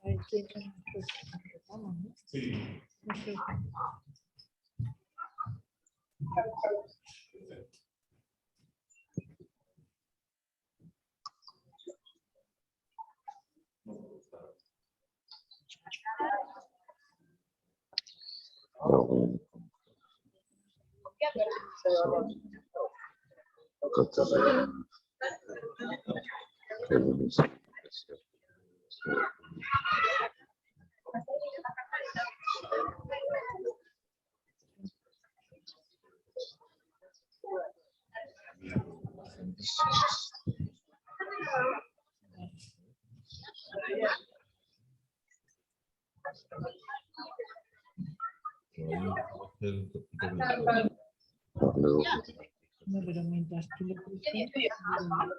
Hay que pues, empezamos, ¿no? Sí. No sé. No, pero mientras tú le presentas, Vale.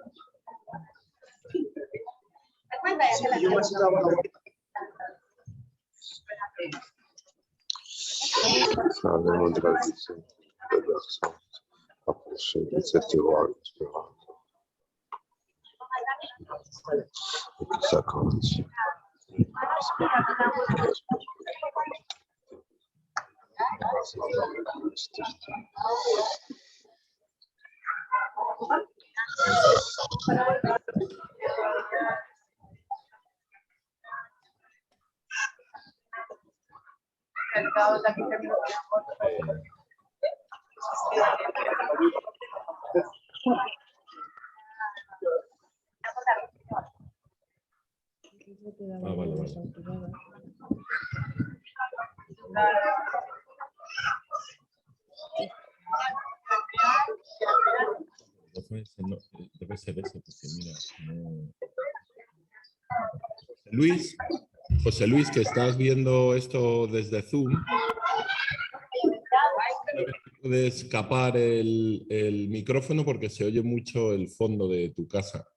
Debe ser ese, porque mira, no... José Luis, que estás viendo esto desde Zoom, puede escapar el micrófono porque se oye mucho el fondo de tu casa.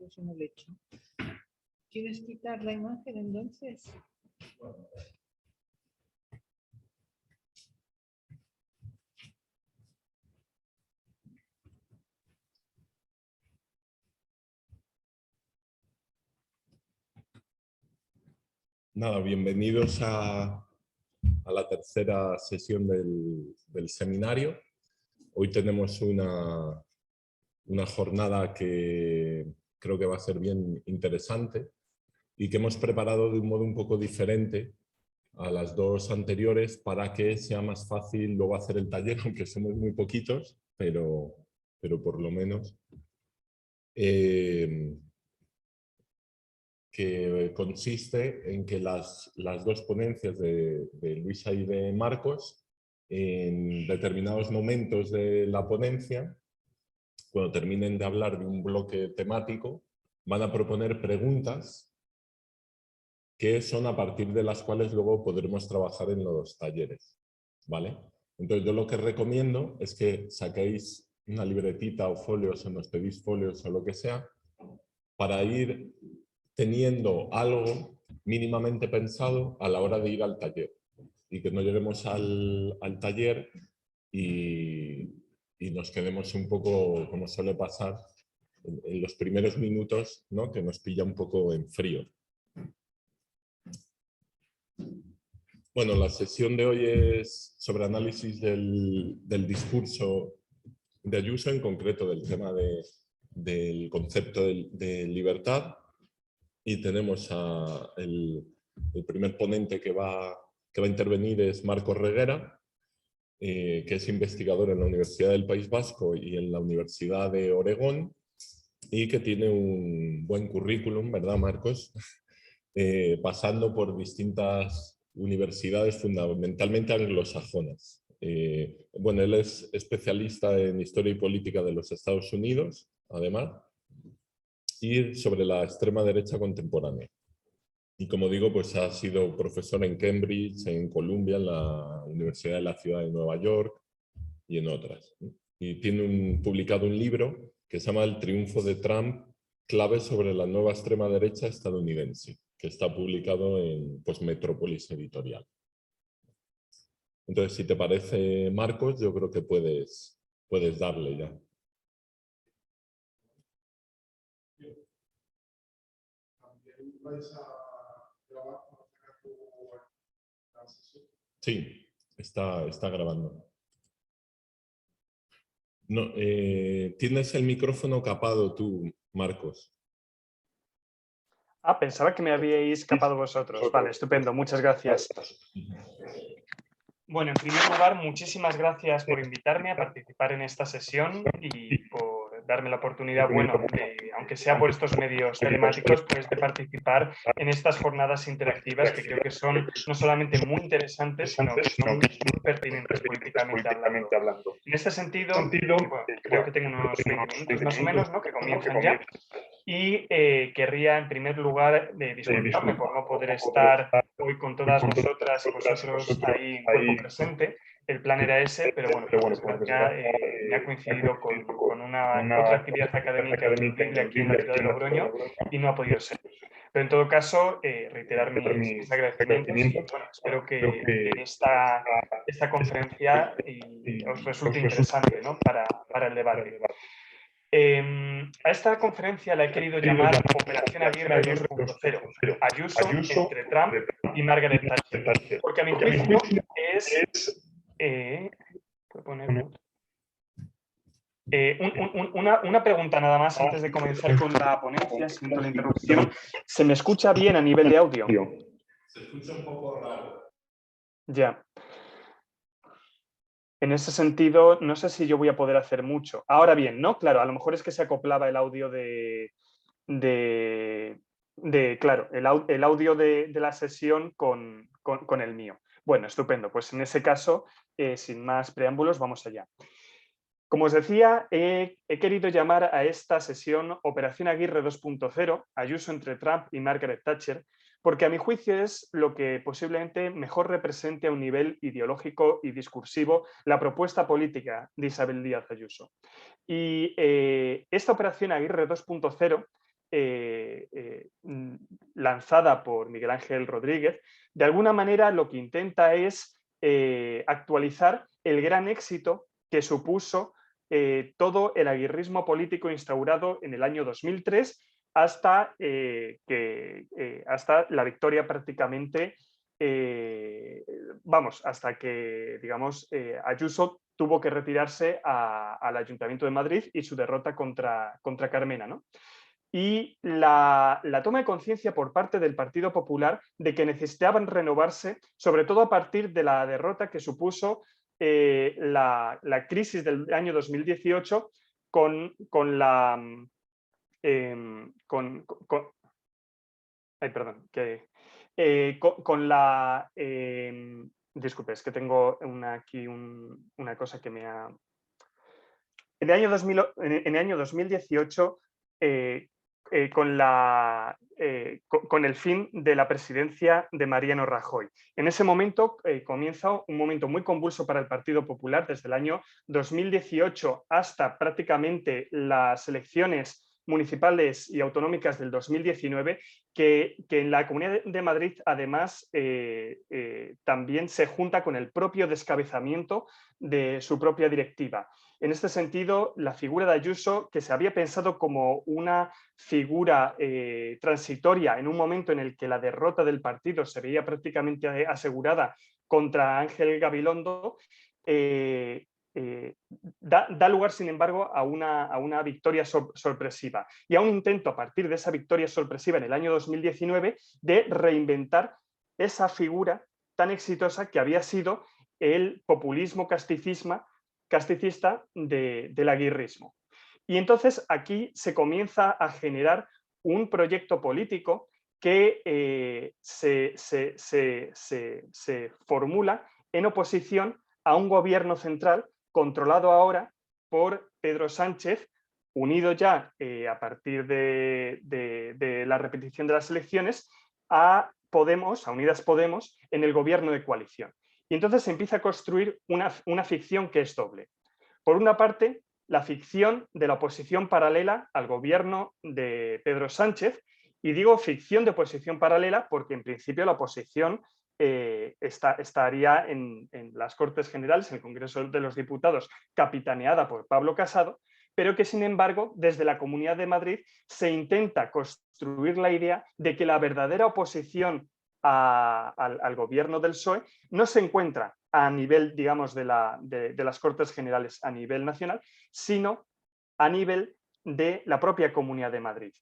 eso no lo he hecho. ¿Quieres quitar la imagen entonces? Nada, bienvenidos a la tercera sesión del seminario. Hoy tenemos una jornada que creo que va a ser bien interesante y que hemos preparado de un modo un poco diferente a las dos anteriores para que sea más fácil luego hacer el taller, aunque somos muy poquitos, pero por lo menos. Que consiste en que las dos ponencias de Luisa y de Marcos, en determinados momentos de la ponencia, cuando terminen de hablar de un bloque temático, van a proponer preguntas que son a partir de las cuales luego podremos trabajar en los talleres, ¿vale? Entonces yo lo que recomiendo es que saquéis una libretita o folios, o nos pedís folios o lo que sea, para ir teniendo algo mínimamente pensado a la hora de ir al taller y que no lleguemos al taller y nos quedemos un poco, como suele pasar, en los primeros minutos, ¿no? Que nos pilla un poco en frío. Bueno, la sesión de hoy es sobre análisis del discurso de Ayuso, en concreto del tema del concepto de libertad. Y tenemos el primer ponente que va a intervenir es Marcos Reguera, que es investigador en la Universidad del País Vasco y en la Universidad de Oregón, y que tiene un buen currículum, ¿verdad, Marcos? Pasando por distintas universidades, fundamentalmente anglosajonas. Bueno, él es especialista en historia y política de los Estados Unidos, además, y sobre la extrema derecha contemporánea. Y como digo, pues ha sido profesor en Cambridge, en Columbia, en la Universidad de la Ciudad de Nueva York y en otras. Y tiene publicado un libro que se llama El triunfo de Trump, claves sobre la nueva extrema derecha estadounidense, que está publicado en Metrópolis Editorial. Entonces, si te parece, Marcos, yo creo que puedes darle ya. Sí, está grabando. No, tienes el micrófono capado tú, Marcos. Ah, pensaba que me habíais capado vosotros. Vale, estupendo, muchas gracias. Bueno, en primer lugar, muchísimas gracias por invitarme a participar en esta sesión y por darme la oportunidad, bueno, aunque sea por estos medios telemáticos, pues de participar en estas jornadas interactivas que creo que son no solamente muy interesantes, sino que son muy pertinentes políticamente hablando. En este sentido, bueno, creo que tengo unos 20 minutos más o menos, ¿no?, que comienzan ya. Y querría, en primer lugar, disculparme por no poder estar hoy con todas vosotras y vosotros ahí en cuerpo presente. El plan era ese, pero bueno, por desgracia me ha coincidido con una otra actividad académica ineludible aquí en la ciudad de Logroño y no ha podido ser. Pero en todo caso, reiterar mis agradecimientos y bueno, espero que en esta conferencia os resulte interesante, ¿no?, para el debate. A esta conferencia la he querido llamar Operación Aguirre 2.0, Ayuso entre Trump y Margaret Thatcher, porque a mi juicio es una pregunta nada más antes de comenzar con la ponencia, siento la interrupción. ¿Se me escucha bien a nivel de audio? Se escucha un poco raro. Ya. En ese sentido, no sé si yo voy a poder hacer mucho. Ahora bien, ¿no? Claro, a lo mejor es que se acoplaba el audio claro, el audio de la sesión con el mío. Bueno, estupendo. Pues en ese caso, sin más preámbulos, vamos allá. Como os decía, he querido llamar a esta sesión Operación Aguirre 2.0, Ayuso entre Trump y Margaret Thatcher, porque a mi juicio es lo que posiblemente mejor represente a un nivel ideológico y discursivo la propuesta política de Isabel Díaz Ayuso. Y esta Operación Aguirre 2.0, lanzada por Miguel Ángel Rodríguez, de alguna manera lo que intenta es actualizar el gran éxito que supuso todo el aguirrismo político instaurado en el año 2003 hasta la victoria prácticamente, hasta que, digamos, Ayuso tuvo que retirarse al Ayuntamiento de Madrid y su derrota contra Carmena, ¿no? Y la toma de conciencia por parte del Partido Popular de que necesitaban renovarse, sobre todo a partir de la derrota que supuso la crisis del año 2018 disculpe, es que tengo aquí una cosa que me ha... En el año 2018, con el fin de la presidencia de Mariano Rajoy. En ese momento comienza un momento muy convulso para el Partido Popular desde el año 2018 hasta prácticamente las elecciones municipales y autonómicas del 2019, que en la Comunidad de Madrid además también se junta con el propio descabezamiento de su propia directiva. En este sentido, la figura de Ayuso, que se había pensado como una figura transitoria en un momento en el que la derrota del partido se veía prácticamente asegurada contra Ángel Gabilondo, da lugar, sin embargo, a una victoria sorpresiva y a un intento a partir de esa victoria sorpresiva en el año 2019 de reinventar esa figura tan exitosa que había sido el populismo casticista del aguirrismo. Y entonces aquí se comienza a generar un proyecto político que se formula en oposición a un gobierno central controlado ahora por Pedro Sánchez, unido ya a partir de la repetición de las elecciones a Podemos, a Unidas Podemos, en el gobierno de coalición. Y entonces se empieza a construir una ficción que es doble. Por una parte, la ficción de la oposición paralela al gobierno de Pedro Sánchez, y digo ficción de oposición paralela porque en principio la oposición estaría en las Cortes Generales, en el Congreso de los Diputados, capitaneada por Pablo Casado, pero que sin embargo desde la Comunidad de Madrid se intenta construir la idea de que la verdadera oposición al gobierno del PSOE no se encuentra a nivel, digamos, de las Cortes Generales a nivel nacional, sino a nivel de la propia Comunidad de Madrid.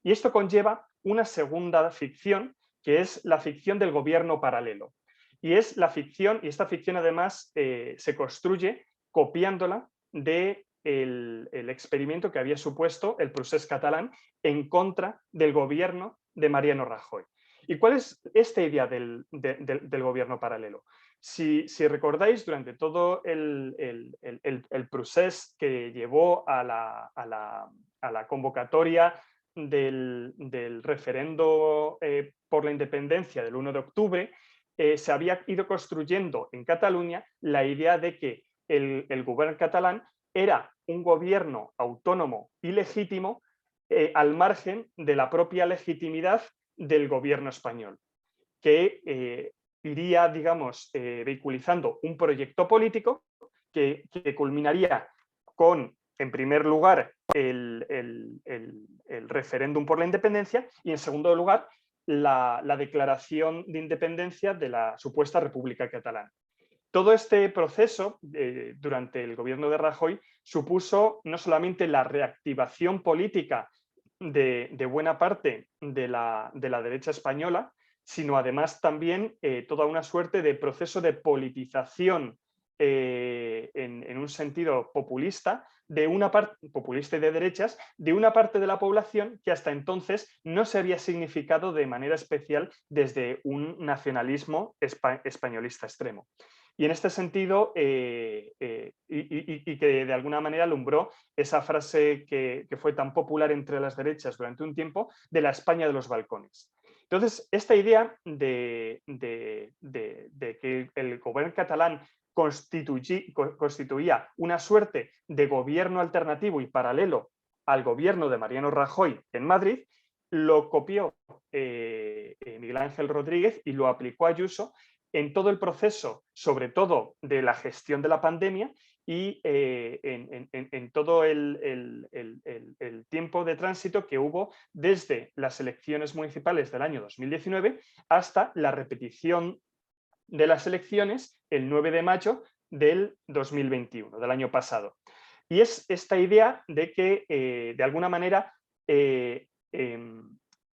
Y esto conlleva una segunda ficción, que es la ficción del gobierno paralelo. Y es la ficción, y esta ficción además se construye copiándola del experimento que había supuesto el procés catalán en contra del gobierno de Mariano Rajoy. ¿Y cuál es esta idea del gobierno paralelo? Si recordáis, durante todo el procés que llevó a la convocatoria del referendo por la independencia del 1 de octubre, se había ido construyendo en Cataluña la idea de que el gobierno catalán era un gobierno autónomo y legítimo al margen de la propia legitimidad del gobierno español, que iría, digamos, vehiculizando un proyecto político que culminaría con, en primer lugar, el referéndum por la independencia y, en segundo lugar, la declaración de independencia de la supuesta República Catalana. Todo este proceso, durante el gobierno de Rajoy, supuso no solamente la reactivación política de buena parte de la derecha española, sino además también toda una suerte de proceso de politización en un sentido populista, de una parte populista y de derechas, de una parte de la población que hasta entonces no se había significado de manera especial desde un nacionalismo españolista extremo. Y en este sentido, y que de alguna manera alumbró esa frase que fue tan popular entre las derechas durante un tiempo, de la España de los balcones. Entonces, esta idea de que el gobierno catalán constituía una suerte de gobierno alternativo y paralelo al gobierno de Mariano Rajoy en Madrid, lo copió Miguel Ángel Rodríguez y lo aplicó Ayuso en todo el proceso, sobre todo de la gestión de la pandemia y en todo el tiempo de tránsito que hubo desde las elecciones municipales del año 2019 hasta la repetición de las elecciones el 9 de mayo del 2021, del año pasado. Y es esta idea de que, de alguna manera,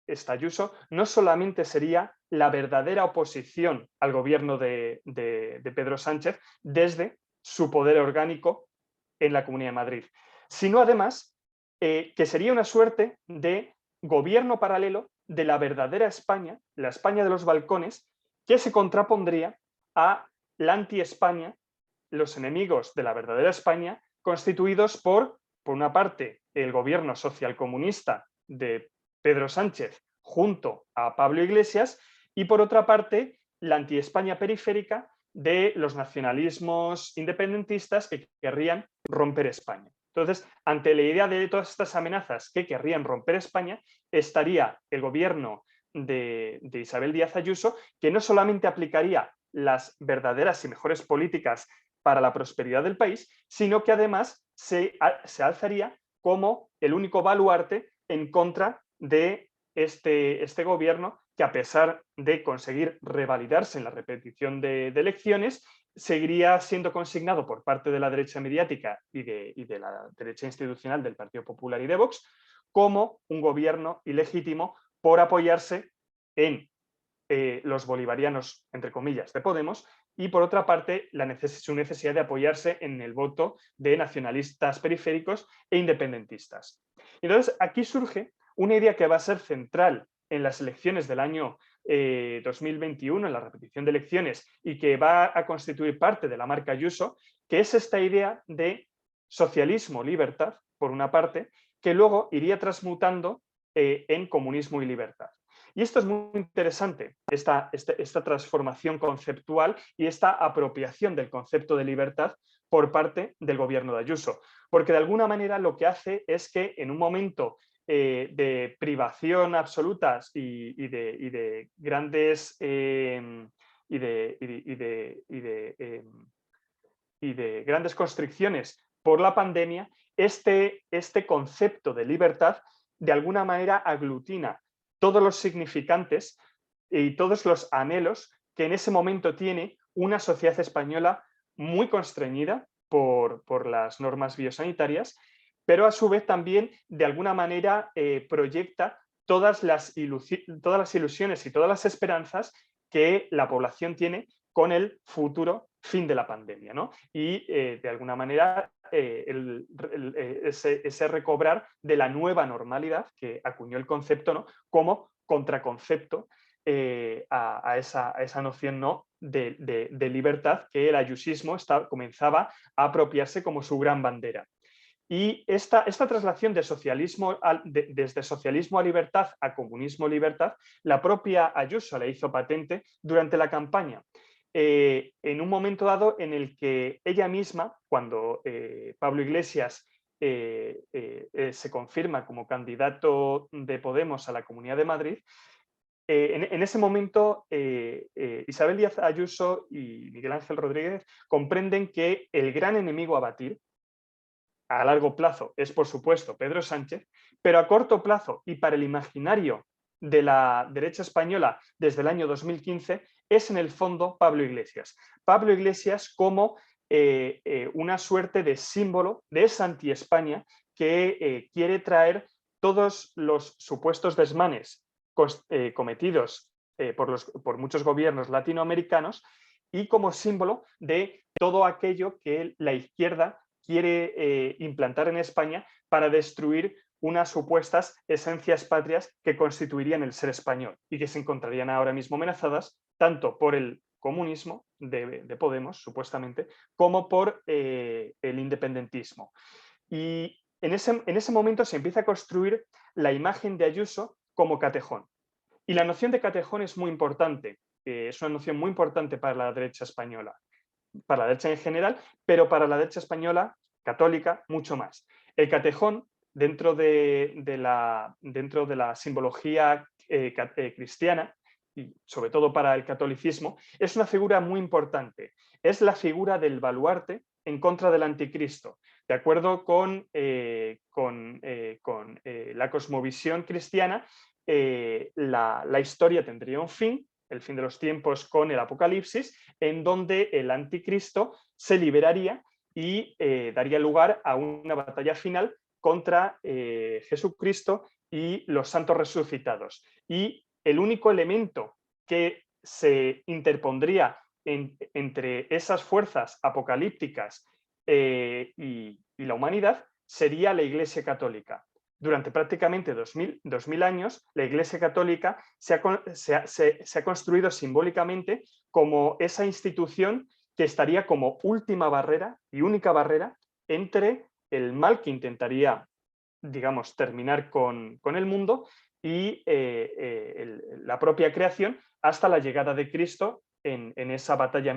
esta Ayuso no solamente sería la verdadera oposición al gobierno de Pedro Sánchez desde su poder orgánico en la Comunidad de Madrid, sino además que sería una suerte de gobierno paralelo de la verdadera España, la España de los balcones, que se contrapondría a la anti-España, los enemigos de la verdadera España, constituidos por una parte, el gobierno socialcomunista de Pedro Sánchez junto a Pablo Iglesias, y por otra parte, la anti-España periférica de los nacionalismos independentistas que querrían romper España. Entonces, ante la idea de todas estas amenazas que querrían romper España, estaría el gobierno de Isabel Díaz Ayuso, que no solamente aplicaría las verdaderas y mejores políticas para la prosperidad del país, sino que además se alzaría como el único baluarte en contra de este gobierno, que a pesar de conseguir revalidarse en la repetición de elecciones, seguiría siendo consignado por parte de la derecha mediática y de la derecha institucional del Partido Popular y de Vox como un gobierno ilegítimo por apoyarse en los bolivarianos, entre comillas, de Podemos, y por otra parte su necesidad de apoyarse en el voto de nacionalistas periféricos e independentistas. Entonces, aquí surge una idea que va a ser central en las elecciones del año 2021, en la repetición de elecciones, y que va a constituir parte de la marca Ayuso, que es esta idea de socialismo-libertad, por una parte, que luego iría transmutando en comunismo y libertad. Y esto es muy interesante, esta transformación conceptual y esta apropiación del concepto de libertad por parte del gobierno de Ayuso, porque de alguna manera lo que hace es que en un momento de privación absolutas y de grandes grandes constricciones por la pandemia, este concepto de libertad de alguna manera aglutina todos los significantes y todos los anhelos que en ese momento tiene una sociedad española muy constreñida por las normas biosanitarias, pero a su vez también de alguna manera proyecta todas las ilusiones y todas las esperanzas que la población tiene con el futuro fin de la pandemia, ¿no? Y de alguna manera ese recobrar de la nueva normalidad que acuñó el concepto, ¿no?, como contraconcepto a esa noción, ¿no?, de libertad que el ayusismo comenzaba a apropiarse como su gran bandera. Y esta traslación de desde socialismo a libertad a comunismo a libertad, la propia Ayuso la hizo patente durante la campaña. En un momento dado en el que ella misma, cuando Pablo Iglesias se confirma como candidato de Podemos a la Comunidad de Madrid, en ese momento Isabel Díaz Ayuso y Miguel Ángel Rodríguez comprenden que el gran enemigo a batir a largo plazo es, por supuesto, Pedro Sánchez, pero a corto plazo y para el imaginario de la derecha española desde el año 2015 es en el fondo Pablo Iglesias. Pablo Iglesias como una suerte de símbolo de esa anti-España que quiere traer todos los supuestos desmanes cometidos por muchos gobiernos latinoamericanos y como símbolo de todo aquello que la izquierda quiere implantar en España para destruir unas supuestas esencias patrias que constituirían el ser español y que se encontrarían ahora mismo amenazadas tanto por el comunismo de Podemos, supuestamente, como por el independentismo. Y en ese momento se empieza a construir la imagen de Ayuso como catejón. Y la noción de catejón es muy importante, es una noción muy importante para la derecha española, para la derecha en general, pero para la derecha española católica mucho más. El catejón, dentro de la simbología cristiana, y sobre todo para el catolicismo, es una figura muy importante. Es la figura del baluarte en contra del anticristo. De acuerdo con la cosmovisión cristiana, la historia tendría un fin, el fin de los tiempos con el Apocalipsis, en donde el anticristo se liberaría y daría lugar a una batalla final contra Jesucristo y los santos resucitados. Y el único elemento que se interpondría entre esas fuerzas apocalípticas y la humanidad sería la Iglesia Católica. Durante prácticamente 2000 años, la Iglesia Católica se ha construido simbólicamente como esa institución que estaría como última barrera y única barrera entre el mal que intentaría, digamos, terminar con el mundo y la propia creación hasta la llegada de Cristo en esa batalla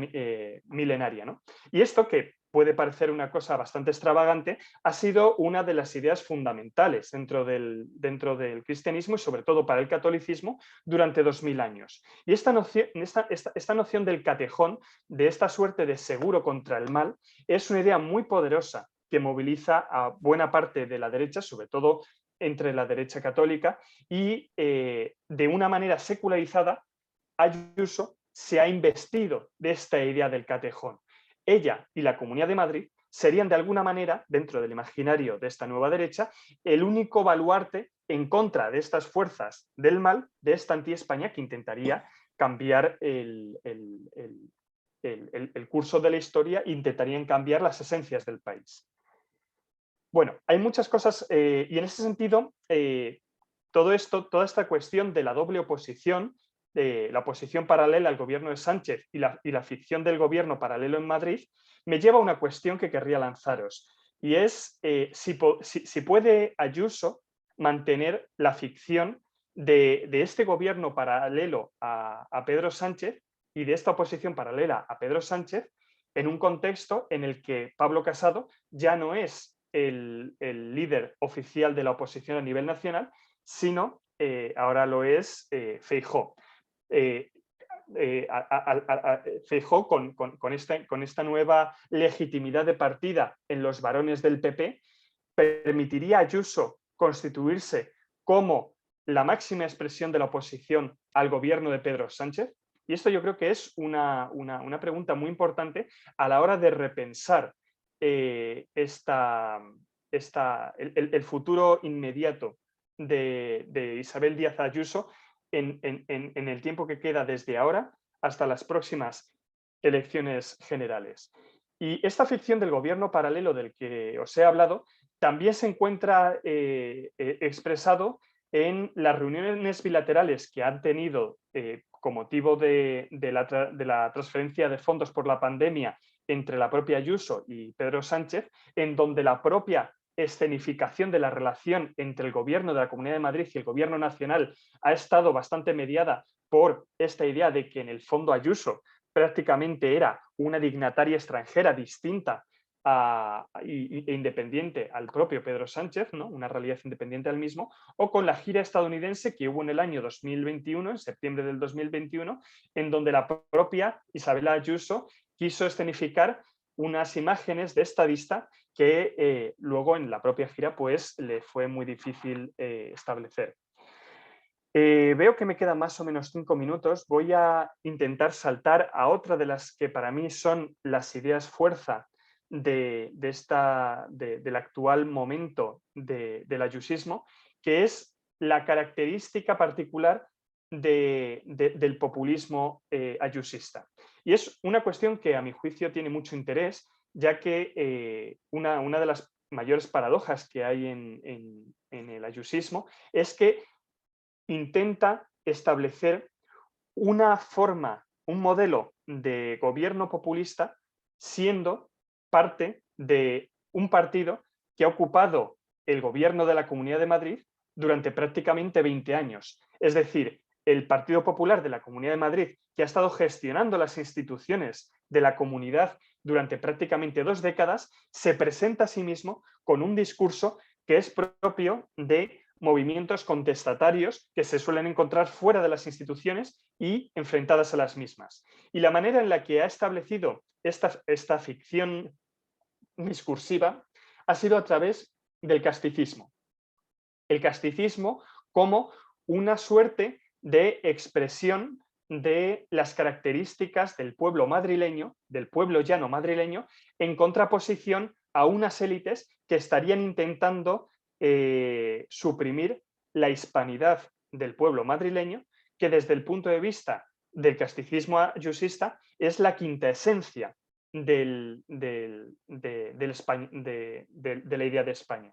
milenaria, ¿no? Y esto, que puede parecer una cosa bastante extravagante, ha sido una de las ideas fundamentales dentro del cristianismo y sobre todo para el catolicismo durante 2000 años. Y esta noción del catejón, de esta suerte de seguro contra el mal, es una idea muy poderosa que moviliza a buena parte de la derecha, sobre todo entre la derecha católica, y de una manera secularizada, Ayuso se ha investido de esta idea del catejón. Ella y la Comunidad de Madrid serían de alguna manera, dentro del imaginario de esta nueva derecha, el único baluarte en contra de estas fuerzas del mal, de esta anti-España que intentaría cambiar el curso de la historia, intentarían cambiar las esencias del país. Bueno, hay muchas cosas y en ese sentido, toda esta cuestión de la doble oposición, la oposición paralela al gobierno de Sánchez y la ficción del gobierno paralelo en Madrid, me lleva a una cuestión que querría lanzaros, y es si puede Ayuso mantener la ficción de este gobierno paralelo a Pedro Sánchez y de esta oposición paralela a Pedro Sánchez en un contexto en el que Pablo Casado ya no es el líder oficial de la oposición a nivel nacional, sino ahora lo es Feijóo. Feijóo con esta nueva legitimidad de partida en los varones del PP permitiría a Ayuso constituirse como la máxima expresión de la oposición al gobierno de Pedro Sánchez? Y esto yo creo que es una pregunta muy importante a la hora de repensar el futuro inmediato de Isabel Díaz Ayuso en el tiempo que queda desde ahora hasta las próximas elecciones generales. Y esta ficción del gobierno paralelo del que os he hablado también se encuentra expresado en las reuniones bilaterales que han tenido con motivo de la transferencia de fondos por la pandemia entre la propia Ayuso y Pedro Sánchez, en donde la propia escenificación de la relación entre el gobierno de la Comunidad de Madrid y el gobierno nacional ha estado bastante mediada por esta idea de que en el fondo Ayuso prácticamente era una dignataria extranjera distinta e independiente al propio Pedro Sánchez, ¿no? Una realidad independiente al mismo, o con la gira estadounidense que hubo en el año 2021, en septiembre del 2021, en donde la propia Isabel Ayuso quiso escenificar unas imágenes de estadista que luego en la propia gira pues le fue muy difícil establecer. Veo que me quedan más o menos 5 minutos. Voy a intentar saltar a otra de las que para mí son las ideas fuerza del actual momento del ayusismo, que es la característica particular del populismo ayusista. Y es una cuestión que a mi juicio tiene mucho interés, ya que una de las mayores paradojas que hay en el ayusismo es que intenta establecer una forma, un modelo de gobierno populista siendo parte de un partido que ha ocupado el gobierno de la Comunidad de Madrid durante prácticamente 20 años. Es decir, el Partido Popular de la Comunidad de Madrid, que ha estado gestionando las instituciones de la comunidad durante prácticamente 2 décadas, se presenta a sí mismo con un discurso que es propio de movimientos contestatarios que se suelen encontrar fuera de las instituciones y enfrentadas a las mismas. Y la manera en la que ha establecido esta ficción discursiva ha sido a través del casticismo. El casticismo como una suerte de expresión de las características del pueblo madrileño, del pueblo llano madrileño, en contraposición a unas élites que estarían intentando suprimir la hispanidad del pueblo madrileño, que desde el punto de vista del casticismo ayusista es la quinta esencia de la idea de España.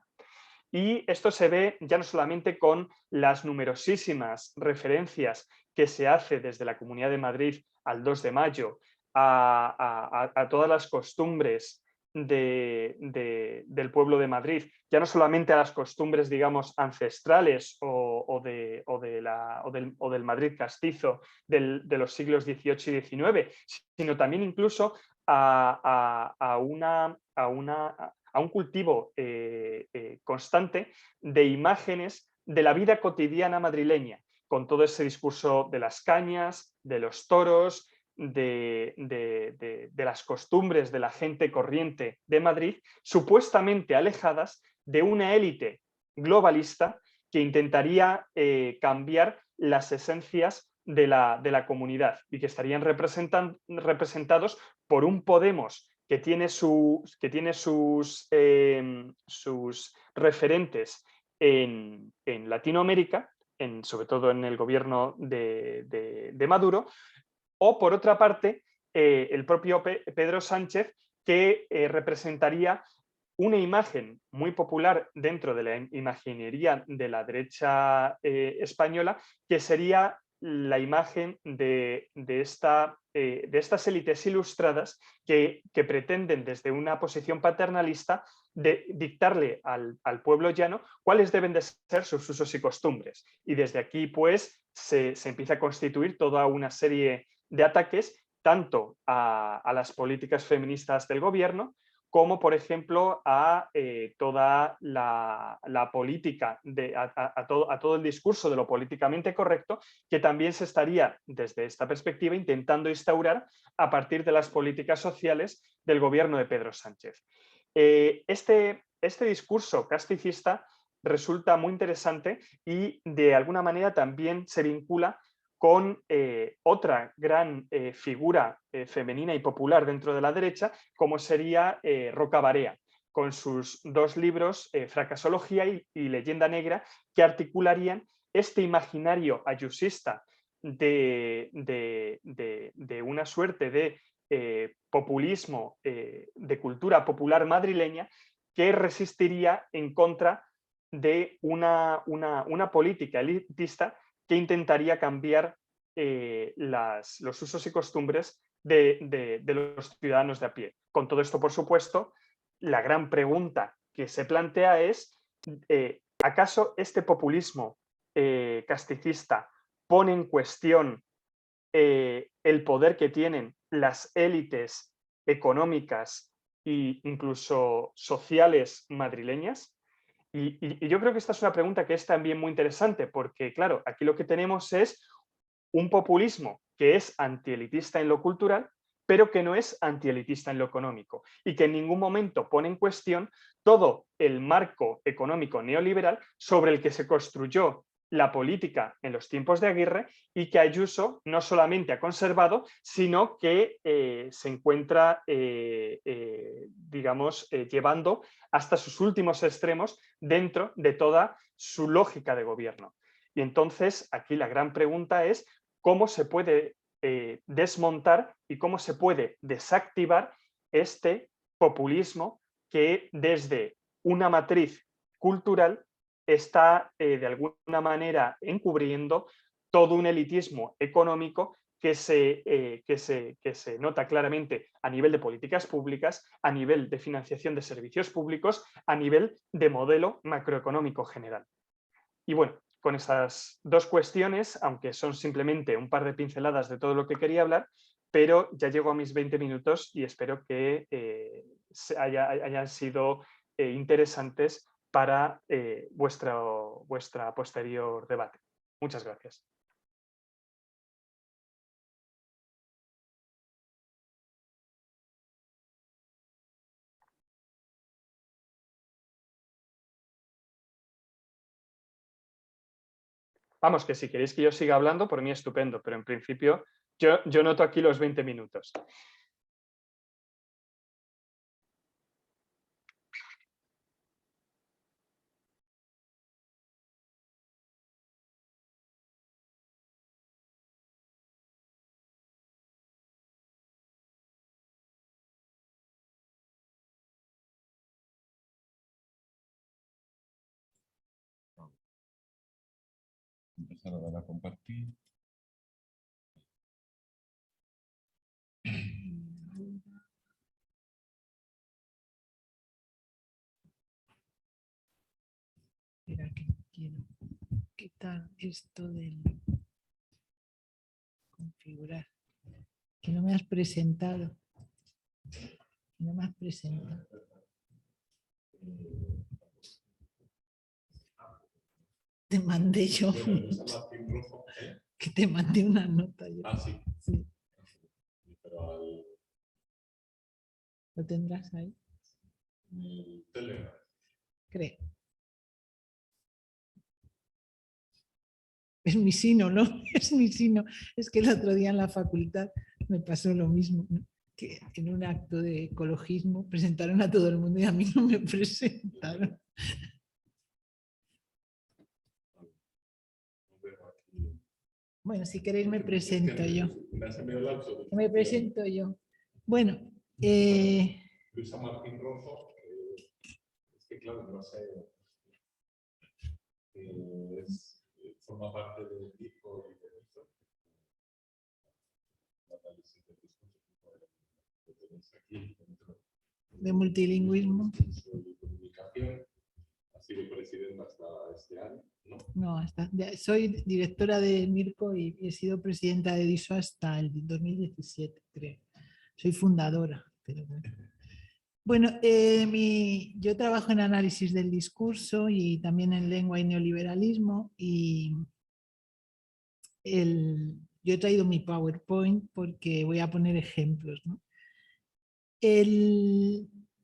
Y esto se ve ya no solamente con las numerosísimas referencias que se hace desde la Comunidad de Madrid al 2 de mayo a todas las costumbres del pueblo de Madrid, ya no solamente a las costumbres, digamos, ancestrales o del Madrid castizo de los siglos XVIII y XIX, sino también incluso a un cultivo constante de imágenes de la vida cotidiana madrileña, con todo ese discurso de las cañas, de los toros, de las costumbres de la gente corriente de Madrid, supuestamente alejadas de una élite globalista que intentaría cambiar las esencias de la comunidad y que estarían representados por un Podemos que tiene sus referentes en Latinoamérica, sobre todo en el gobierno de Maduro, o por otra parte, el propio Pedro Sánchez, que representaría una imagen muy popular dentro de la imaginería de la derecha española, que sería la imagen de estas élites ilustradas que pretenden desde una posición paternalista de dictarle al pueblo llano cuáles deben de ser sus usos y costumbres. Y desde aquí pues se empieza a constituir toda una serie de ataques tanto a las políticas feministas del gobierno como, por ejemplo, a toda la política, a todo el discurso de lo políticamente correcto, que también se estaría, desde esta perspectiva, intentando instaurar a partir de las políticas sociales del gobierno de Pedro Sánchez. Este este discurso casticista resulta muy interesante y de alguna manera también se vincula con otra gran figura femenina y popular dentro de la derecha, como sería Roca Barea, con sus dos libros, Fracasología y Leyenda Negra, que articularían este imaginario ayusista de una suerte de populismo, de cultura popular madrileña, que resistiría en contra de una política elitista que intentaría cambiar los usos y costumbres de los ciudadanos de a pie. Con todo esto, por supuesto, la gran pregunta que se plantea es, ¿acaso este populismo casticista pone en cuestión el poder que tienen las élites económicas e incluso sociales madrileñas? Y yo creo que esta es una pregunta que es también muy interesante, porque claro, aquí lo que tenemos es un populismo que es antielitista en lo cultural, pero que no es antielitista en lo económico y que en ningún momento pone en cuestión todo el marco económico neoliberal sobre el que se construyó la política en los tiempos de Aguirre y que Ayuso no solamente ha conservado, sino que se encuentra, llevando hasta sus últimos extremos dentro de toda su lógica de gobierno. Y entonces aquí la gran pregunta es cómo se puede desmontar y cómo se puede desactivar este populismo que desde una matriz cultural está de alguna manera encubriendo todo un elitismo económico que se nota claramente a nivel de políticas públicas, a nivel de financiación de servicios públicos, a nivel de modelo macroeconómico general. Y bueno, con esas dos cuestiones, aunque son simplemente un par de pinceladas de todo lo que quería hablar, pero ya llego a mis 20 minutos y espero que hayan sido interesantes para vuestra posterior debate. Muchas gracias. Vamos, que si queréis que yo siga hablando, por mí estupendo, pero en principio yo noto aquí los 20 minutos. Empezar a dar a compartir. Espera, que quiero quitar esto del configurar. Que no me has presentado. No me has presentado. Te mandé yo. Que te mandé una nota yo. Ah, sí. Sí. Pero al ¿Lo tendrás ahí? Telegram. Creo. Es mi sino, ¿no? Es mi sino. Es que el otro día en la facultad me pasó lo mismo, ¿no? Que en un acto de ecologismo presentaron a todo el mundo y a mí no me presentaron. Bueno, si queréis me presento yo. Me presento yo. Bueno, Luisa Martín Rojo, es que claro, no sé, forma parte del equipo y de esto. Lo tenéis aquí dentro. De multilingüismo. De comunicación. Ha sido presidenta hasta este año, ¿no? No, soy directora de Mirco y he sido presidenta de DISO hasta el 2017, creo. Soy fundadora. Pero bueno, yo trabajo en análisis del discurso y también en lengua y neoliberalismo y yo he traído mi PowerPoint porque voy a poner ejemplos, ¿no?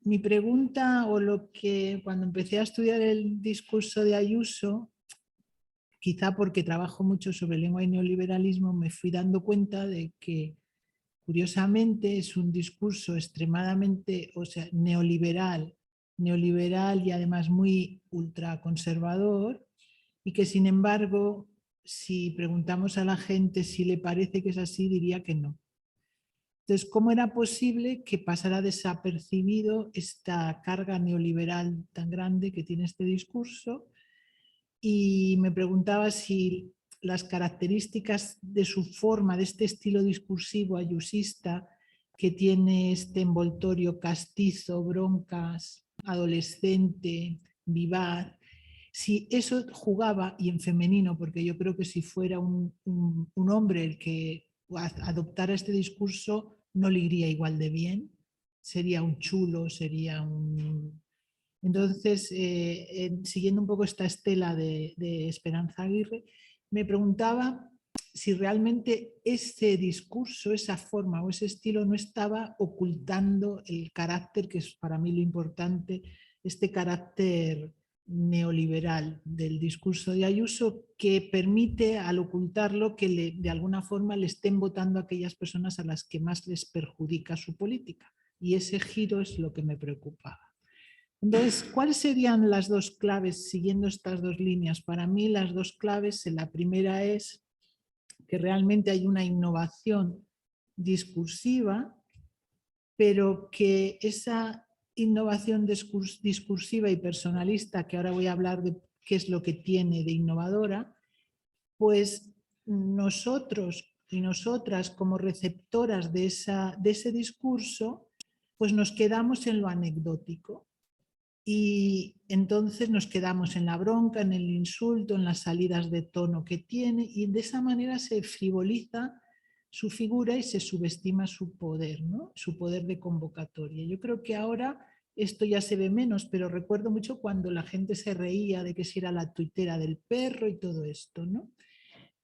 mi pregunta o lo que cuando empecé a estudiar el discurso de Ayuso, quizá porque trabajo mucho sobre lengua y neoliberalismo, me fui dando cuenta de que curiosamente es un discurso extremadamente, o sea, neoliberal y además muy ultraconservador, y que sin embargo, si preguntamos a la gente si le parece que es así, diría que no. Entonces, ¿cómo era posible que pasara desapercibido esta carga neoliberal tan grande que tiene este discurso? Y me preguntaba si las características de su forma, de este estilo discursivo ayusista, que tiene este envoltorio castizo, broncas, adolescente, vivaz, si eso jugaba, y en femenino, porque yo creo que si fuera un hombre el que adoptara este discurso, no le iría igual de bien, sería un chulo, sería un... Entonces, siguiendo un poco esta estela de Esperanza Aguirre, me preguntaba si realmente ese discurso, esa forma o ese estilo no estaba ocultando el carácter, que es para mí lo importante, este carácter neoliberal del discurso de Ayuso, que permite al ocultarlo que de alguna forma le estén votando a aquellas personas a las que más les perjudica su política. Y ese giro es lo que me preocupaba. Entonces, ¿cuáles serían las dos claves siguiendo estas dos líneas? Para mí las dos claves, la primera es que realmente hay una innovación discursiva, pero que esa innovación discursiva y personalista, que ahora voy a hablar de qué es lo que tiene de innovadora, pues nosotros y nosotras como receptoras de ese discurso, pues nos quedamos en lo anecdótico. Y entonces nos quedamos en la bronca, en el insulto, en las salidas de tono que tiene, y de esa manera se frivoliza su figura y se subestima su poder, ¿no? Su poder de convocatoria. Yo creo que ahora esto ya se ve menos, pero recuerdo mucho cuando la gente se reía de que si era la tuitera del perro y todo esto, ¿no?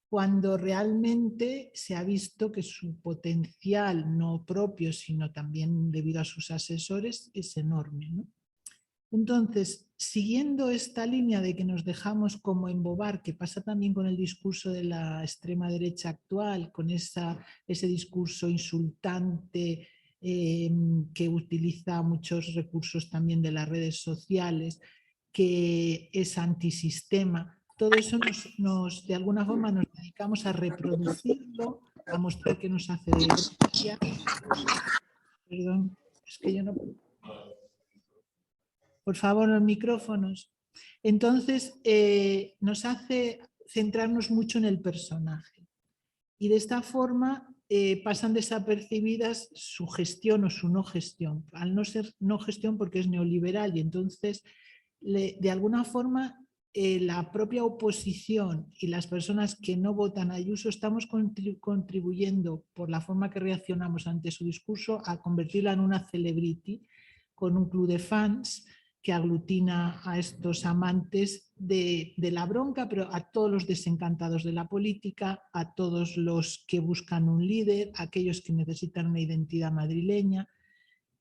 Cuando realmente se ha visto que su potencial, no propio, sino también debido a sus asesores, es enorme, ¿no? Entonces, siguiendo esta línea de que nos dejamos como embobar, que pasa también con el discurso de la extrema derecha actual, con ese discurso insultante que utiliza muchos recursos también de las redes sociales, que es antisistema, todo eso de alguna forma nos dedicamos a reproducirlo, a mostrar que nos hace de gracia. Perdón, es que yo no... Por favor, los micrófonos. Entonces, nos hace centrarnos mucho en el personaje. Y de esta forma pasan desapercibidas su gestión o su no gestión. Al no ser no gestión porque es neoliberal y entonces, de alguna forma, la propia oposición y las personas que no votan a Ayuso estamos contribuyendo por la forma que reaccionamos ante su discurso a convertirla en una celebrity con un club de fans que aglutina a estos amantes de la bronca, pero a todos los desencantados de la política, a todos los que buscan un líder, a aquellos que necesitan una identidad madrileña,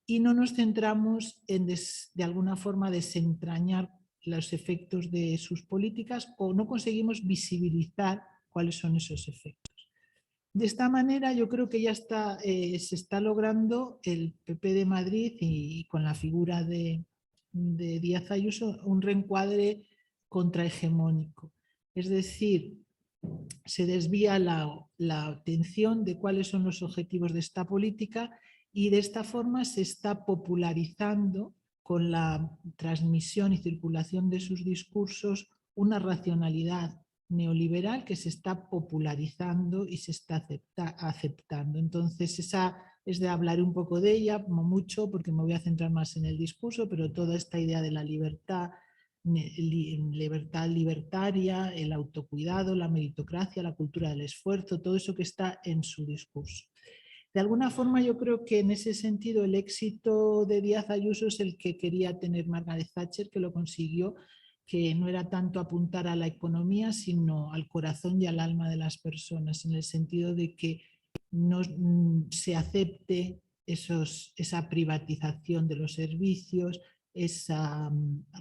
y no nos centramos en de alguna forma desentrañar los efectos de sus políticas o no conseguimos visibilizar cuáles son esos efectos. De esta manera yo creo que ya se está logrando el PP de Madrid y con la figura de Díaz Ayuso un reencuadre contrahegemónico. Es decir, se desvía la atención de cuáles son los objetivos de esta política y de esta forma se está popularizando con la transmisión y circulación de sus discursos una racionalidad neoliberal que se está popularizando y se está aceptando. Entonces, esa es de hablar un poco de ella, no mucho porque me voy a centrar más en el discurso, pero toda esta idea de la libertad libertaria, el autocuidado, la meritocracia, la cultura del esfuerzo, todo eso que está en su discurso. De alguna forma yo creo que en ese sentido el éxito de Díaz Ayuso es el que quería tener Margaret Thatcher, que lo consiguió, que no era tanto apuntar a la economía, sino al corazón y al alma de las personas, en el sentido de que no se acepte esa privatización de los servicios, esa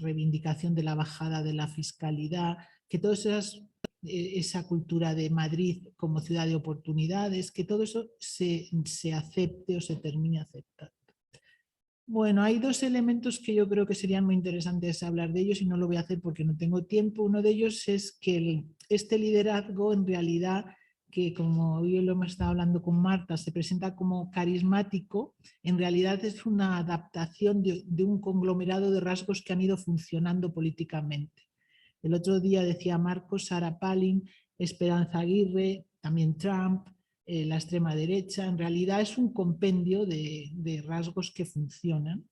reivindicación de la bajada de la fiscalidad, que todas esa cultura de Madrid como ciudad de oportunidades, que todo eso se acepte o se termine aceptando. Bueno, hay dos elementos que yo creo que serían muy interesantes hablar de ellos y no lo voy a hacer porque no tengo tiempo. Uno de ellos es que este liderazgo en realidad, que como hoy lo hemos estado hablando con Marta, se presenta como carismático, en realidad es una adaptación de un conglomerado de rasgos que han ido funcionando políticamente. El otro día decía Marcos, Sarah Palin, Esperanza Aguirre, también Trump, la extrema derecha. En realidad es un compendio de rasgos que funcionan.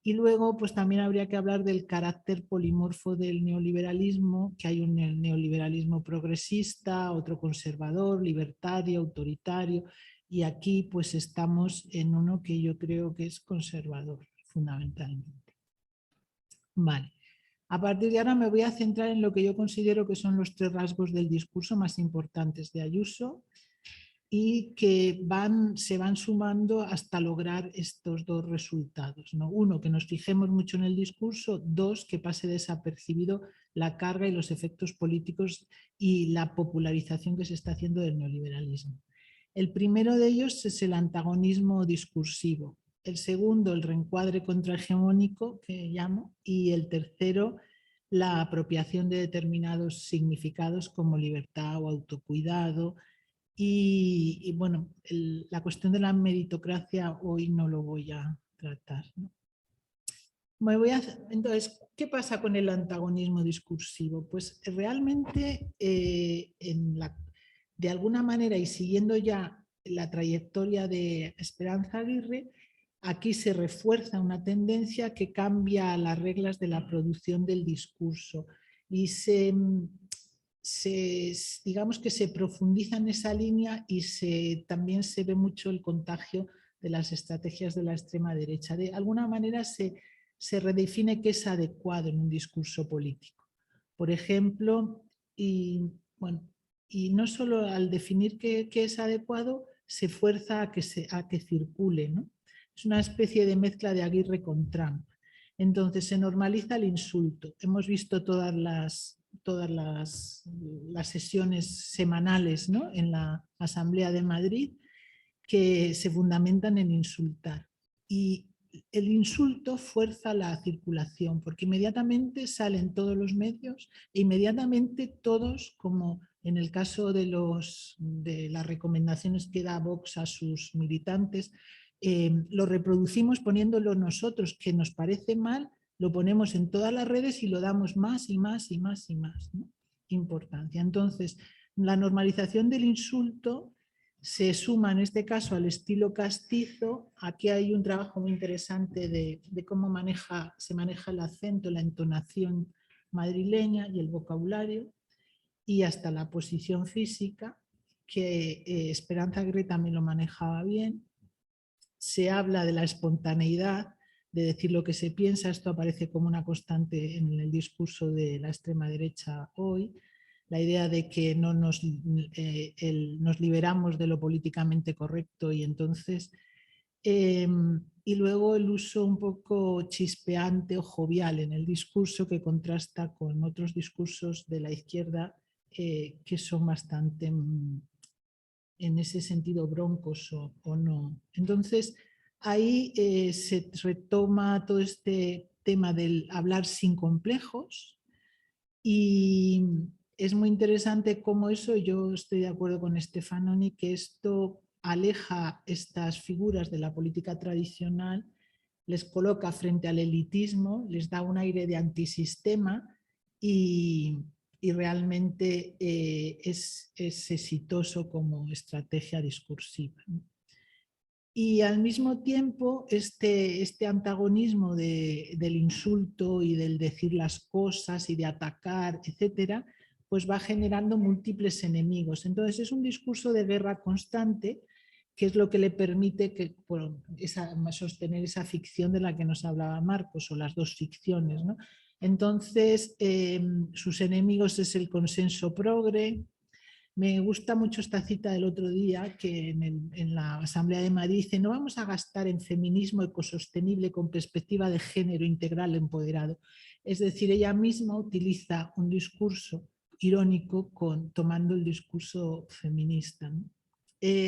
Y luego pues también habría que hablar del carácter polimorfo del neoliberalismo, que hay un neoliberalismo progresista, otro conservador, libertario, autoritario, y aquí pues estamos en uno que yo creo que es conservador, fundamentalmente. Vale. A partir de ahora me voy a centrar en lo que yo considero que son los 3 rasgos del discurso más importantes de Ayuso y que se van sumando hasta lograr estos 2 resultados, ¿no? 1, que nos fijemos mucho en el discurso; 2, que pase desapercibido la carga y los efectos políticos y la popularización que se está haciendo del neoliberalismo. El primero de ellos es el antagonismo discursivo. El segundo, el reencuadre contrahegemónico, que llamo, y el tercero, la apropiación de determinados significados como libertad o autocuidado. Y bueno, la cuestión de la meritocracia hoy no lo voy a tratar, ¿no? Entonces, ¿qué pasa con el antagonismo discursivo? Pues realmente, de alguna manera, y siguiendo ya la trayectoria de Esperanza Aguirre, aquí se refuerza una tendencia que cambia las reglas de la producción del discurso y digamos que se profundiza en esa línea y también se ve mucho el contagio de las estrategias de la extrema derecha. De alguna manera se redefine qué es adecuado en un discurso político. Por ejemplo, y no solo al definir qué es adecuado, se fuerza a que circule, ¿no? Es una especie de mezcla de Aguirre con Trump. Entonces se normaliza el insulto. Hemos visto todas las sesiones semanales, ¿no?, en la Asamblea de Madrid, que se fundamentan en insultar. Y el insulto fuerza la circulación, porque inmediatamente salen todos los medios e inmediatamente todos, como en el caso de las recomendaciones que da Vox a sus militantes, lo reproducimos poniéndolo nosotros, que nos parece mal, lo ponemos en todas las redes y lo damos más y más y más y más, ¿no?, importancia. Entonces, la normalización del insulto se suma en este caso al estilo castizo. Aquí hay un trabajo muy interesante de cómo se maneja el acento, la entonación madrileña y el vocabulario, y hasta la posición física, que Esperanza Aguirre también lo manejaba bien. Se habla de la espontaneidad, de decir lo que se piensa. Esto aparece como una constante en el discurso de la extrema derecha hoy. La idea de que no nos liberamos de lo políticamente correcto y entonces... y luego el uso un poco chispeante o jovial en el discurso, que contrasta con otros discursos de la izquierda que son bastante, en ese sentido, broncos o no. Entonces ahí se retoma todo este tema del hablar sin complejos, y es muy interesante cómo eso, yo estoy de acuerdo con Stefanoni, que esto aleja estas figuras de la política tradicional, les coloca frente al elitismo, les da un aire de antisistema y realmente es exitoso como estrategia discursiva. Y al mismo tiempo este antagonismo del insulto y del decir las cosas y de atacar, etcétera, pues va generando múltiples enemigos. Entonces es un discurso de guerra constante, que es lo que le permite sostener esa ficción de la que nos hablaba Marcos, o las 2 ficciones, ¿no? Entonces sus enemigos es el consenso progre, Me gusta mucho esta cita del otro día que en la Asamblea de Madrid dice: no vamos a gastar en feminismo ecosostenible con perspectiva de género integral empoderado. Es decir, ella misma utiliza un discurso irónico tomando el discurso feminista, ¿no?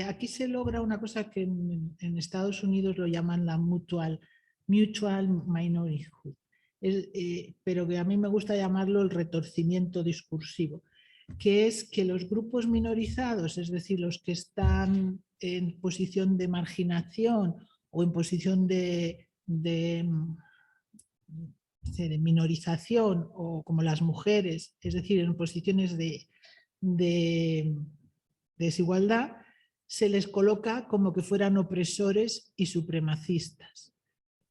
Aquí se logra una cosa que en Estados Unidos lo llaman la mutual minorhood, pero que a mí me gusta llamarlo el retorcimiento discursivo, que es que los grupos minorizados, es decir, los que están en posición de marginación o en posición de minorización, o como las mujeres, es decir, en posiciones de desigualdad, se les coloca como que fueran opresores y supremacistas.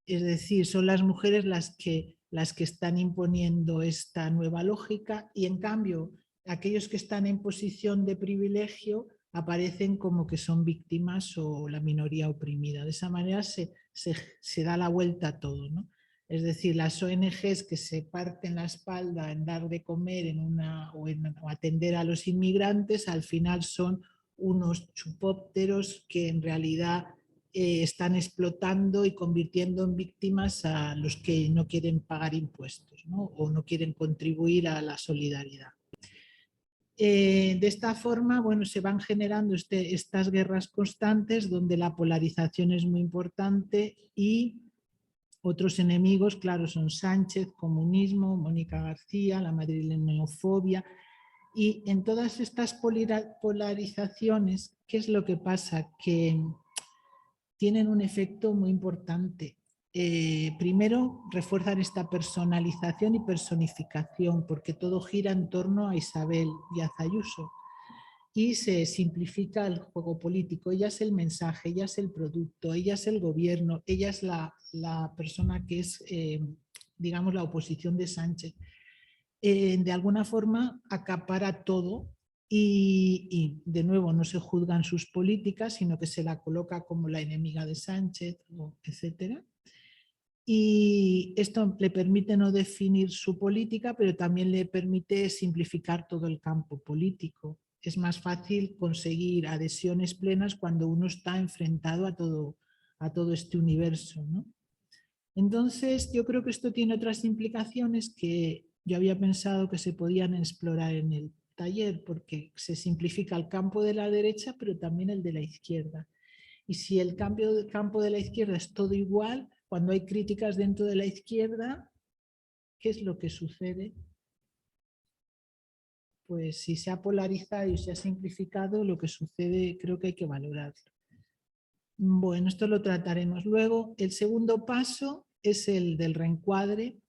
Es decir, son las mujeres las que están imponiendo esta nueva lógica, y en cambio aquellos que están en posición de privilegio aparecen como que son víctimas o la minoría oprimida. De esa manera se da la vuelta a todo, ¿no? Es decir, las ONGs que se parten la espalda en dar de comer o atender a los inmigrantes, al final son unos chupópteros que en realidad están explotando y convirtiendo en víctimas a los que no quieren pagar impuestos, ¿no? O no quieren contribuir a la solidaridad. De esta forma, bueno, se van generando estas guerras constantes donde la polarización es muy importante, y otros enemigos, claro, son Sánchez, comunismo, Mónica García, la madrileñofobia. Y en todas estas polarizaciones, ¿qué es lo que pasa? Que tienen un efecto muy importante. Primero, refuerzan esta personalización y personificación, porque todo gira en torno a Isabel Díaz Ayuso, y se simplifica el juego político. Ella es el mensaje, ella es el producto, ella es el gobierno, ella es la persona que es, digamos, la oposición de Sánchez. De alguna forma acapara todo. Y de nuevo no se juzgan sus políticas, sino que se la coloca como la enemiga de Sánchez, etc. Y esto le permite no definir su política, pero también le permite simplificar todo el campo político. Es más fácil conseguir adhesiones plenas cuando uno está enfrentado a todo este universo, ¿no? Entonces, yo creo que esto tiene otras implicaciones que yo había pensado que se podían explorar en el taller, porque se simplifica el campo de la derecha, pero también el de la izquierda. Y si el campo de la izquierda es todo igual, cuando hay críticas dentro de la izquierda, ¿qué es lo que sucede? Pues si se ha polarizado y se ha simplificado, lo que sucede creo que hay que valorarlo. Bueno, esto lo trataremos luego. El segundo paso es el del reencuadre,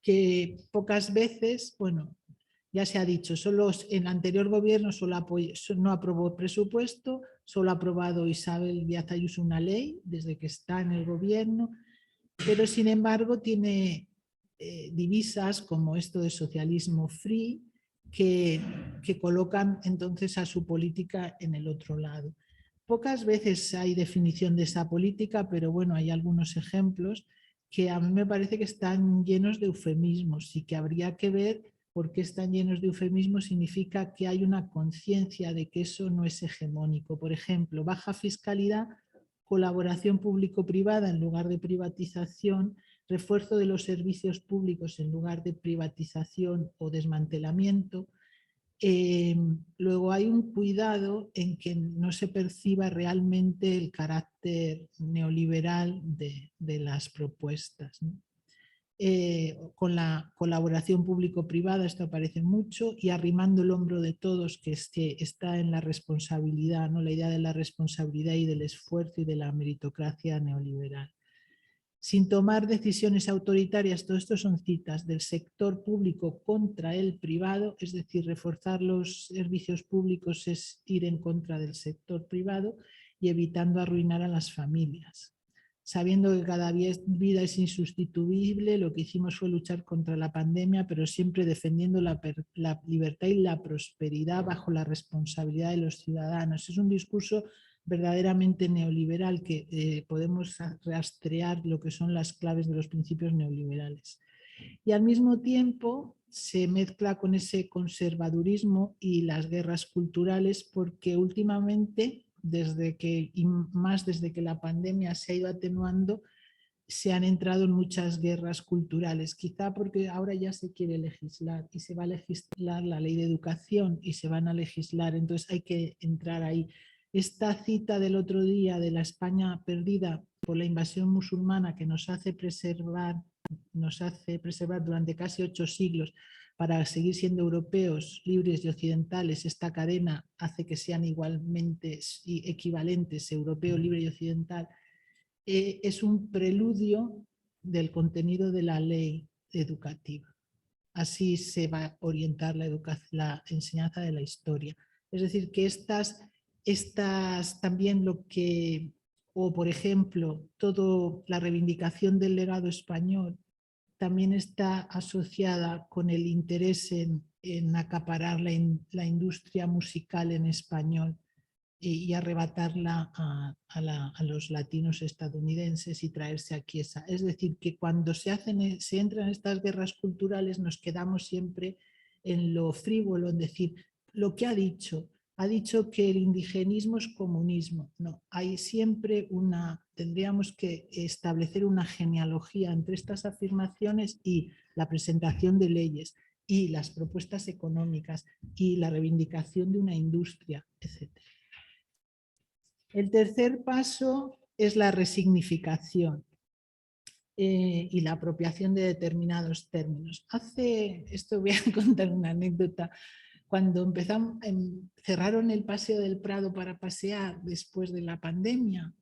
que pocas veces, bueno, ya se ha dicho, solo en el anterior gobierno no aprobó presupuesto, solo ha aprobado Isabel Díaz Ayuso una ley desde que está en el gobierno, pero sin embargo tiene divisas como esto de socialismo free que colocan entonces a su política en el otro lado. Pocas veces hay definición de esa política, pero bueno, hay algunos ejemplos que a mí me parece que están llenos de eufemismos y que habría que ver por qué están llenos de eufemismos. Significa que hay una conciencia de que eso no es hegemónico. Por ejemplo, baja fiscalidad, colaboración público-privada en lugar de privatización, refuerzo de los servicios públicos en lugar de privatización o desmantelamiento. Luego hay un cuidado en que no se perciba realmente el carácter neoliberal de las propuestas, ¿no? Con la colaboración público-privada esto aparece mucho, y arrimando el hombro de todos, que está en la responsabilidad, ¿no? La idea de la responsabilidad y del esfuerzo y de la meritocracia neoliberal. Sin tomar decisiones autoritarias, todo esto son citas del sector público contra el privado, es decir, reforzar los servicios públicos es ir en contra del sector privado, y evitando arruinar a las familias. Sabiendo que cada vida es insustituible, lo que hicimos fue luchar contra la pandemia, pero siempre defendiendo la libertad y la prosperidad bajo la responsabilidad de los ciudadanos. Es un discurso verdaderamente neoliberal que podemos rastrear lo que son las claves de los principios neoliberales. Y al mismo tiempo se mezcla con ese conservadurismo y las guerras culturales, porque últimamente, desde que la pandemia se ha ido atenuando, se han entrado en muchas guerras culturales, quizá porque ahora ya se quiere legislar y se va a legislar la ley de educación y se van a legislar, entonces hay que entrar ahí. Esta cita del otro día de la España perdida por la invasión musulmana, que nos hace preservar durante casi 8 siglos para seguir siendo europeos, libres y occidentales, esta cadena hace que sean igualmente y equivalentes europeo, libre y occidental, es un preludio del contenido de la ley educativa. Así se va a orientar la enseñanza de la historia. Es decir, que estas también o por ejemplo, toda la reivindicación del legado español también está asociada con el interés en acaparar la industria musical en español y arrebatarla a los latinos estadounidenses y traerse aquí esa. Es decir, que cuando se entran estas guerras culturales nos quedamos siempre en lo frívolo, en decir, lo que ha dicho que el indigenismo es comunismo. No, hay siempre tendríamos que establecer una genealogía entre estas afirmaciones y la presentación de leyes y las propuestas económicas y la reivindicación de una industria, etc. El tercer paso es la resignificación y la apropiación de determinados términos. Esto voy a contar una anécdota. Cuando cerraron el Paseo del Prado para pasear después de la pandemia,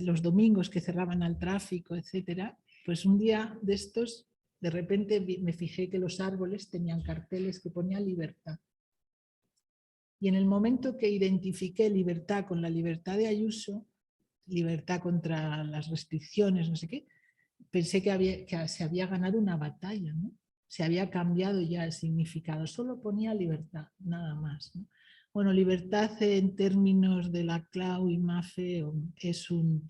los domingos que cerraban al tráfico, etcétera, pues un día de estos, de repente me fijé que los árboles tenían carteles que ponían libertad. Y en el momento que identifiqué libertad con la libertad de Ayuso, libertad contra las restricciones, no sé qué, pensé que se había ganado una batalla, ¿no? Se había cambiado ya el significado, solo ponía libertad, nada más, ¿no? Bueno, libertad en términos de la Clau y Mafe es un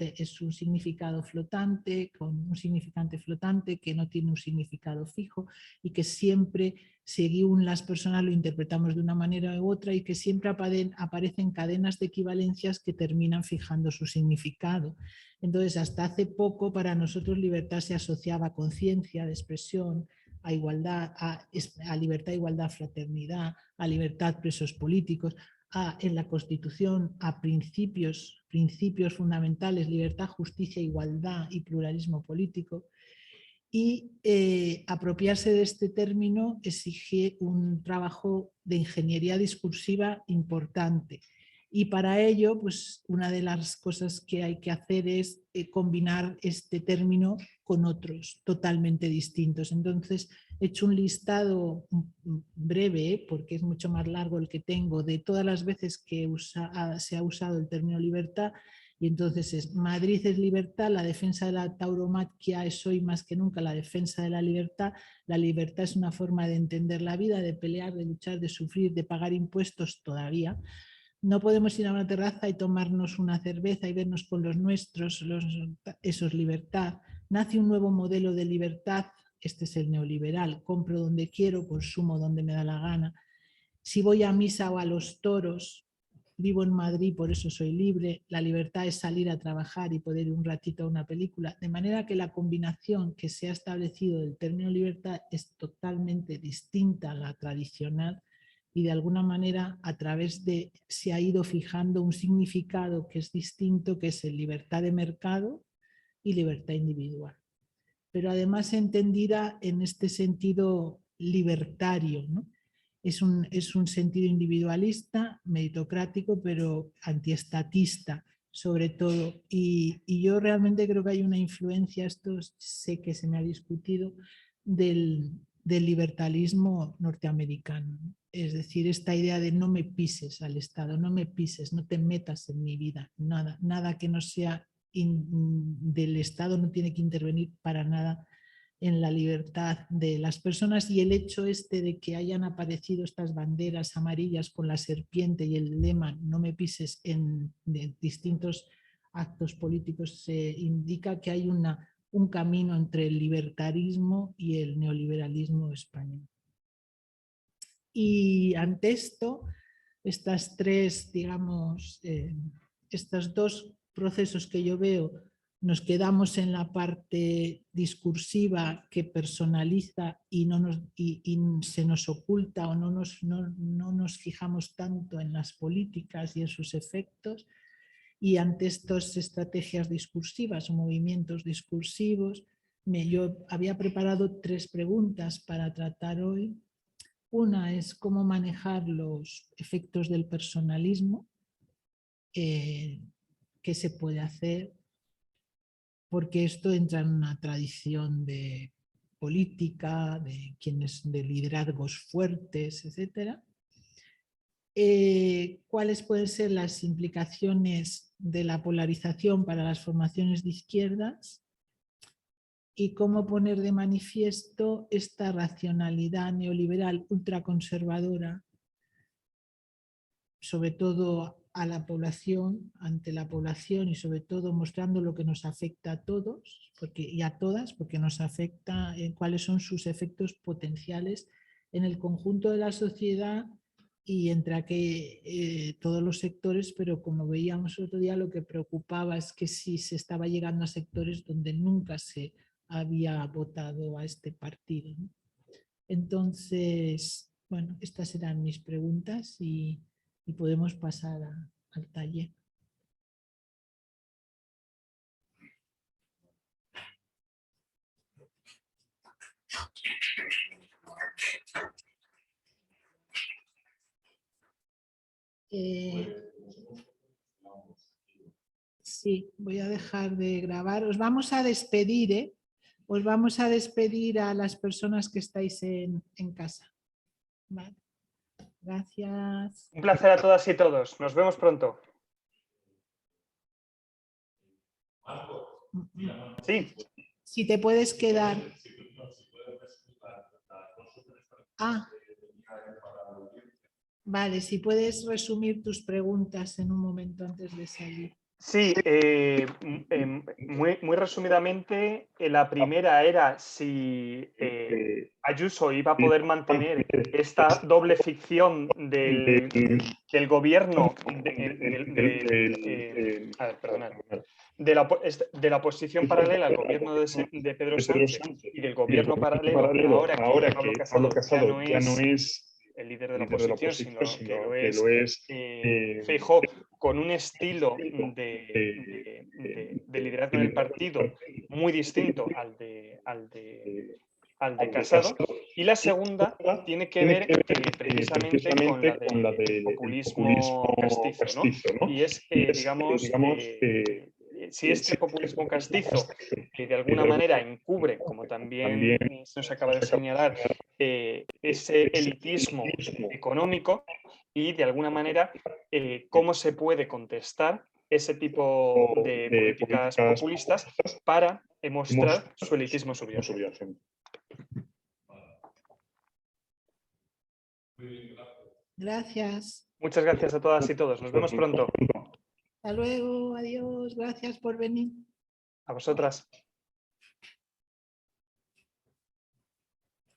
significado flotante, con un significante flotante que no tiene un significado fijo y que siempre, según las personas, lo interpretamos de una manera u otra y que siempre aparecen cadenas de equivalencias que terminan fijando su significado. Entonces, hasta hace poco para nosotros libertad se asociaba a conciencia de expresión, a igualdad, a libertad, igualdad, fraternidad, a libertad, presos políticos, en la Constitución a principios fundamentales, libertad, justicia, igualdad y pluralismo político. Y apropiarse de este término exige un trabajo de ingeniería discursiva importante. Y para ello, pues una de las cosas que hay que hacer es combinar este término con otros totalmente distintos. Entonces, he hecho un listado breve, porque es mucho más largo el que tengo, de todas las veces que se ha usado el término libertad. Y entonces Madrid es libertad, la defensa de la tauromaquia es hoy más que nunca la defensa de la libertad es una forma de entender la vida, de pelear, de luchar, de sufrir, de pagar impuestos todavía. No podemos ir a una terraza y tomarnos una cerveza y vernos con los nuestros, eso es libertad. Nace un nuevo modelo de libertad, este es el neoliberal, compro donde quiero, consumo donde me da la gana. Si voy a misa o a los toros, vivo en Madrid, por eso soy libre, la libertad es salir a trabajar y poder ir un ratito a una película, de manera que la combinación que se ha establecido del término libertad es totalmente distinta a la tradicional y de alguna manera a través de se ha ido fijando un significado que es distinto, que es el libertad de mercado y libertad individual. Pero además entendida en este sentido libertario, ¿no? Es un sentido individualista, meritocrático, pero antiestatista sobre todo. Y yo realmente creo que hay una influencia, esto sé que se me ha discutido, del libertarismo norteamericano. Es decir, esta idea de no me pises al Estado, no me pises, no te metas en mi vida, nada que no sea del Estado no tiene que intervenir para nada en la libertad de las personas, y el hecho de que hayan aparecido estas banderas amarillas con la serpiente y el lema no me pises en distintos actos políticos indica que hay un camino entre el libertarismo y el neoliberalismo español. Y ante esto, estas tres, digamos, estos dos procesos que yo veo, nos quedamos en la parte discursiva que personaliza y se nos oculta o no nos fijamos tanto en las políticas y en sus efectos. Y ante estas estrategias discursivas o movimientos discursivos, yo había preparado 3 preguntas para tratar hoy. Una es cómo manejar los efectos del personalismo, qué se puede hacer, porque esto entra en una tradición de política, de liderazgos fuertes, etc. ¿Cuáles pueden ser las implicaciones de la polarización para las formaciones de izquierdas? Y cómo poner de manifiesto esta racionalidad neoliberal ultraconservadora, sobre todo a la población, ante la población y sobre todo mostrando lo que nos afecta a todos y a todas, porque nos afecta en cuáles son sus efectos potenciales en el conjunto de la sociedad y entre todos los sectores, pero como veíamos otro día, lo que preocupaba es que si se estaba llegando a sectores donde nunca se había votado a este partido, ¿no? Entonces, bueno, estas eran mis preguntas y podemos pasar al taller. Sí, voy a dejar de grabar. Os vamos a despedir, ¿eh? Os vamos a despedir a las personas que estáis en casa. Vale. Gracias. Un placer a todas y todos. Nos vemos pronto. Sí. Si te puedes quedar. Ah. Vale, si puedes resumir tus preguntas en un momento antes de salir. Sí, muy resumidamente, la primera era si Ayuso iba a poder mantener esta doble ficción del gobierno, de la oposición paralela al gobierno de Pedro Sánchez y del gobierno paralelo ahora que Pablo Casado ya no es el líder de la oposición, sino que lo es Feijóo, con un estilo de liderazgo en el partido muy distinto al de Casado. Y la segunda tiene que ver precisamente con la del populismo castizo, ¿no? Y es, digamos, si este populismo castizo de alguna manera encubre, como también se nos acaba de señalar, ese elitismo económico y de alguna manera cómo se puede contestar ese tipo de políticas populistas para mostrar su elitismo subyacente. Gracias. Muchas gracias a todas y todos. Nos vemos pronto. Hasta luego. Adiós. Gracias por venir. A vosotras.